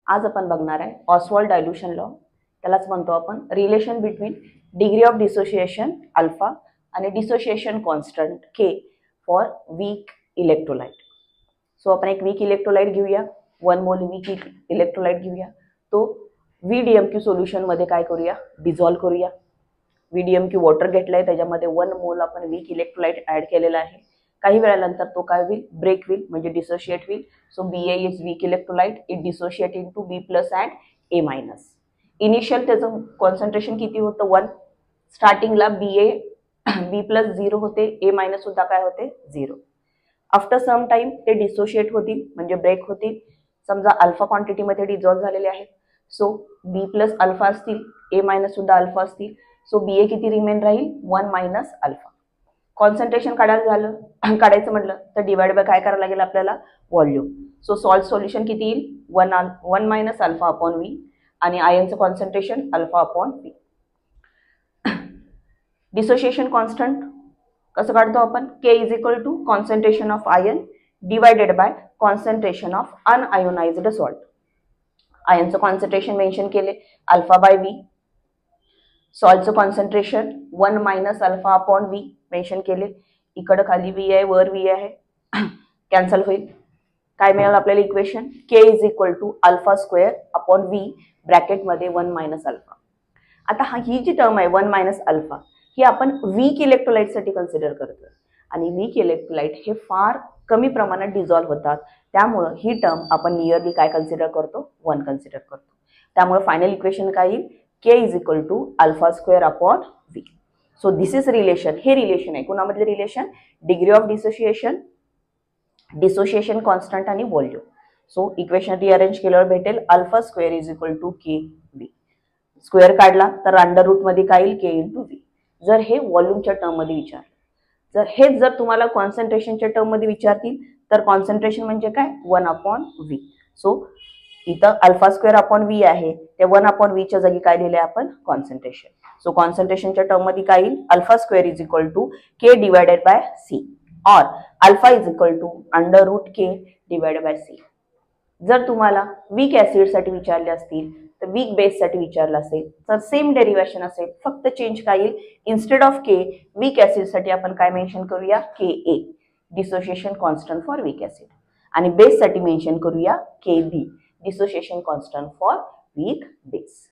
आज आपण बघणार आहे ऑसवाल्ड डायल्यूशन लॉ, त्यालाच म्हणतो आपण relation between degree of dissociation alpha आणि dissociation constant K for weak electrolyte. So आपण एक वीक इलेक्ट्रोलाइट घेऊया, 1 मोल वीक इलेक्ट्रोलाइट घेऊया, तो VDMQ सोल्युशन मध्ये काय करूया, डिझॉल्व करूया. VDMQ वॉटर घेतलाय, त्याच्यामध्ये 1 मोल आपण वीक इलेक्ट्रोलाइट ऍड केलेला आहे. काही वेळानंतर तो काय होईल, ब्रेक होईल, म्हणजे डिसोशिएट होईल. So BA is weak electrolyte, it dissociate into B plus and A minus. Initial त्याचं कॉन्सन्ट्रेशन किती होतं, 1. स्टार्टिंगला B प्लस 0 होते, A मायनस सुद्धा काय होते, 0. आफ्टर सम टाइम ते डिसोशिएट होतील, म्हणजे ब्रेक होतील. समजा अल्फा क्वांटिटीमध्ये डिझॉल्व झालेले आहेत. सो B प्लस अल्फा असतील, A मायनस सुद्धा अल्फा असतील. सो BA किती रिमेन राहील, 1 मायनस अल्फा. कॉन्सन्ट्रेशन काढायचं म्हटलं तर डिवाइड बाय काय करायला लागेल आपल्याला, व्हॉल्यूम. सो सॉल्ट सोल्युशन किती येईल, 1 मायनस अल्फा अपॉन व्ही, आणि आयनचं concentration alpha upon V. Dissociation constant कसं काढतो आपण, K is equal to concentration of ion divided by concentration of unionised salt. आयनचं कॉन्सन्ट्रेशन मेन्शन केले अल्फा बाय व्ही, सॉल्टचं concentration 1 minus alpha upon V mention केले. इकडं खाली व्ही आहे, वर व्ही आहे, कॅन्सल होईल. काय मिळालं आपल्याला equation, K is equal to alpha square upon V ब्रॅकेटमध्ये 1 मायनस अल्फा. आता ही जी टर्म आहे 1 मायनस अल्फा, ही आपण वीक इलेक्ट्रोलाइटसाठी कन्सिडर करतो, आणि वीक इलेक्ट्रोलाइट हे फार कमी प्रमाणात डिझॉल्व्ह होतात. त्यामुळं ही टर्म आपण नियरली काय कन्सिडर करतो, 1 कन्सिडर करतो. त्यामुळे फायनल इक्वेशन काय येईल, K is equal to alpha square upon V. So this is relation. हे रिलेशन आहे कोणामधले relation, degree of dissociation, dissociation constant आणि व्हॉल्यूम. सो इक्वेशन रिअरेंज केल्यावर भेटेल alpha square is equal to K V. Square काढला तर under route मध्ये काय येईल, के इंटू व्ही. जर हे व्हॉल्यूमच्या टर्म मध्ये विचारलं, हेच जर तुम्हाला कॉन्सन्ट्रेशनच्या टर्म मध्ये विचारतील तर कॉन्सन्ट्रेशन म्हणजे काय, 1 अपॉन व्ही. सो इथं अल्फा स्क्वेअर अपॉन व्ही आहे, ते 1 अपॉन व्हीच्या जागी काय लिहिले आपण, कॉन्सन्ट्रेशन. सो कॉन्सन्ट्रेशनच्या टर्म मध्ये काय येईल, alpha square is equal to K divided by C, और alpha is equal to under root K divided by C. जर तुम्हाला वीक ऍसिडसाठी विचारले असतील तर वीक बेससाठी विचारलं असेल तर सेम डेरिव्हेशन असेल, फक्त चेंज काय येईल, इन्स्टेड ऑफ के वीक ऍसिडसाठी आपण काय मेन्शन करूया, K A dissociation constant for weak acid, आणि बेससाठी मेन्शन करूया K B dissociation constant for weak base.